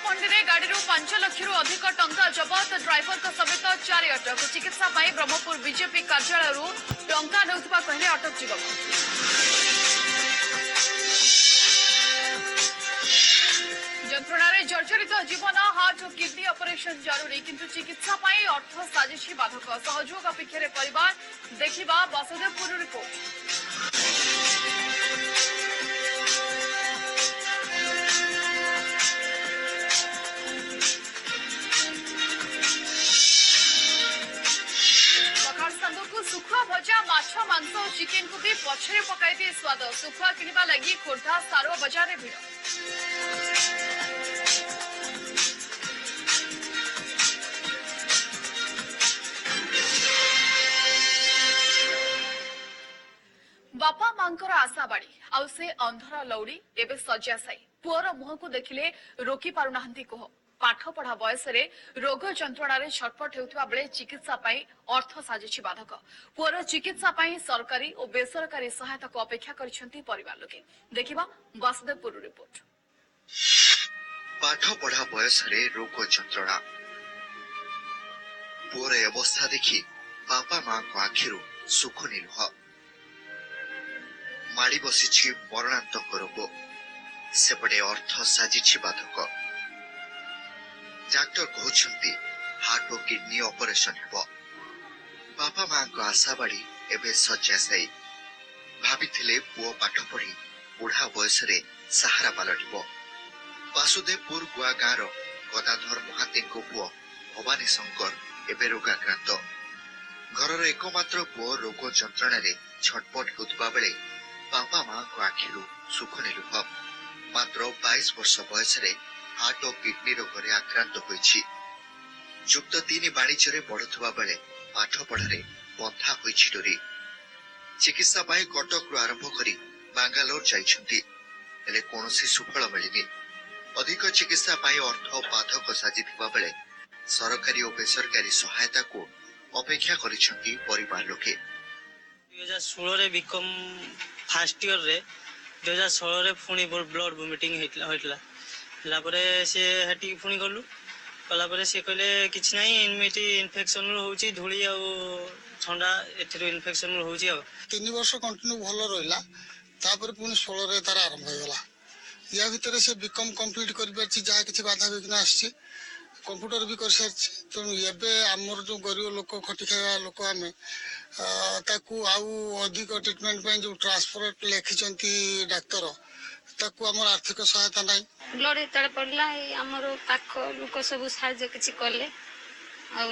मंडी गाड़ी 5 लाख रु अधिक टंका जबत ड्राइवर समेत 4 अटक चिकित्सा ब्रह्मपुर बीजेपी कार्यालय टंका नेउथबा कहले अटक युवक जंत्रणा जर्जरित जीवन हार्ट और किडनी ऑपरेशन जरूरी किंतु चिकित्सा अर्थ साजिश बाधक सहयोग अपेक्षा परिवार देखा वासुदेवपुर रिपोर्ट। सुखुआ भजा माछ मांस और चिकेन को भी पछरे पकाई दिए स्वाद सुखुआ किनिबा लगी खोर्धा सारो बाजार में भीड़ बापा मांकर आशा बाड़ी आउ से अंधर लौड़ी एबे सज्जा साई पुअर मुह को देखिले रोकी पारु नाहंती कोह पाठ पढ़ा बयस रोग जंत्रणा छटपट होता बेले चिकित्सा अर्थ साजिश बाधक पुअर चिकित्सा सरकारी और बेसरकारी सहायता को अपेक्षा कर लोके देखा वासुदेवपुर रिपोर्ट। पाठ पढ़ा बयस रोग जंत्रणा पुअर अवस्था देखी बापा मां को आखिरु सुख निलुह माड़ी बसी मरणांतक रोग सेपटे अर्थ साजिश बाधक डाक्टर कहते हार्ट और किडनी ऑपरेशन हेबो बापा मां को आशा बाड़ी एबे सज्जासाई भाभी पुओ पाठ पढ़ी बुढ़ा बयस सहारा पलटिबो वासुदेवपुर गुआ गाँव गदाधर महाती पुओ भवानी शंकर एबे रोगाक्रांत घर एकमात्र पुओ रोग जंत्रणा छटपट होता बेले बापा मां को आखिरु सुख निलुह मात्र 22 वर्ष बयस हार्ट और किडनी रोग आक्रांत होईछि युक्त 3 वाणिज्य बढ़ुवा बेले पाठ पढ़ारे बंधा होईछि डोरी चिकित्सा कटक रु आरंभ करी बांगालोर जाइछन्ति हेले कोनोसी सुफल मिलिनी अधिक चिकित्सा अर्थ बाधक साजिथिबा बेले सरकारी और बेसरकारी सहायता को अपेक्षा करिछन्ति परिवार लोके 2016 रे बीकॉम फर्स्ट ईयर रे 2016 रे पुणी ब्लड वोमिटिंग होइतला लापरे से हटी पुणी गलु कला परे से कहले किछ नाही इनमिटी इन्फेक्शन होउची धूली आ ठंडा एथिरो इन्फेक्शन होउची आ 3 वर्ष कंटिन्यू भलो रहिला तापर पुणी 16 रे तार आरंभ होइगला या भीतर से बीकॉम कंप्लीट कर परछि जा किछ बाधा विघ्न आछि कंप्यूटर भी कर सारछि तो एबे हमर जो गरीब लोक खटी खाया लोक आमे ताकू आउ अधिक ट्रीटमेंट पे जो ट्रांसफर लेखिचंती डाक्टर ताकू हमर आर्थिक सहायता नाही ब्लड एतळे पडला हमर पाख लोक सब साहाय्य किछि करले आ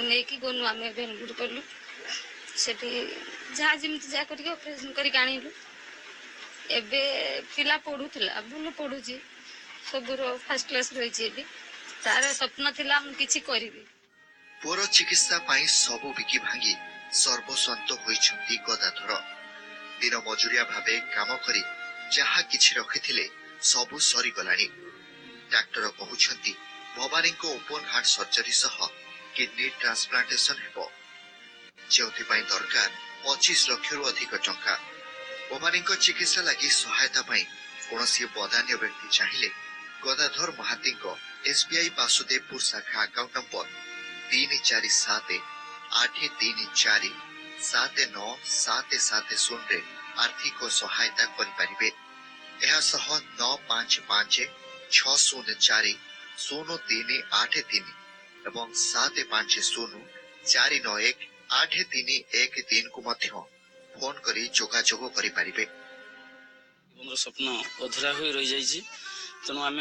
नै कि गोनु आमे बेंगलुरु करलु सेठी जा जिमति जा करिके ऑपरेशन करि काणिलु एबे पिला पढुथला बुल पढुची सबरो फर्स्ट क्लास रहि छी एबे तार स्वप्न थिला हम किछि करिबी पुअर चिकित्सा सबु बिकी भांगी सर्वस्वांत होइछन्ति गदाधर दिन मजुरिया भाबे काम करी जहा किछि रखिथिले सबु सरी गलानी डाक्टर कहउछन्ति भवानी को ओपन हार्ट सर्जरी सह किडनी ट्रांसप्लांटेशन हेबो जेउथि पई दरकार 25 लाख रु अधिक टंका भवानी को चिकित्सा लागि सहायता पई कोनोसी बदान्य व्यक्ति चाहिले गदाधर महाती को एसबीआई वासुदेवपुर शाखा अकाउंट नंबर 347 834 7970 रे आर्थिक सहायता करिपारिबे एहा सह 955 604 0383 एवं 750 491 8313 को मध्य फोन करी जोगाजोग करिपारिबे स्वप्न अधूरा होई रहि जाइछि तेणु आम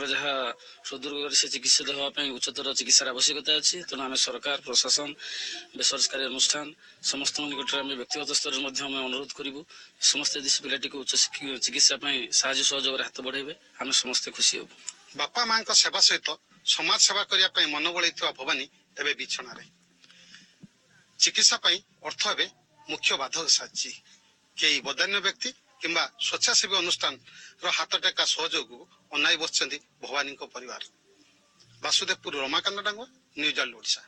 जहाँ सुदूर से चिकित्सित होगापी उच्चतर चिकित्सार आवश्यकता अच्छी तेणु आम सरकार प्रशासन बेसरकारी अनुष्ठान समस्त निकट में व्यक्तिगत स्तर में अनुरोध करूँ समस्त पिलाटी को उच्च चिकित्सा साहय सहयोग हाथ बढ़े आम समस्ते खुशी हूँ बापा मां सेवा सहित समाज सेवा करने मन बढ़ा भवानी एवं बिछण चिकित्सा अर्थ एवं मुख्य बाधक साजी कई बदान्य व्यक्ति किंबा स्वेच्छासेवी अनुष्ठान हाथ टेका सहयोग अनाई बस भवानी परिवार वासुदेवपुर रमाकांत डांगुआ न्यूज ओडिशा।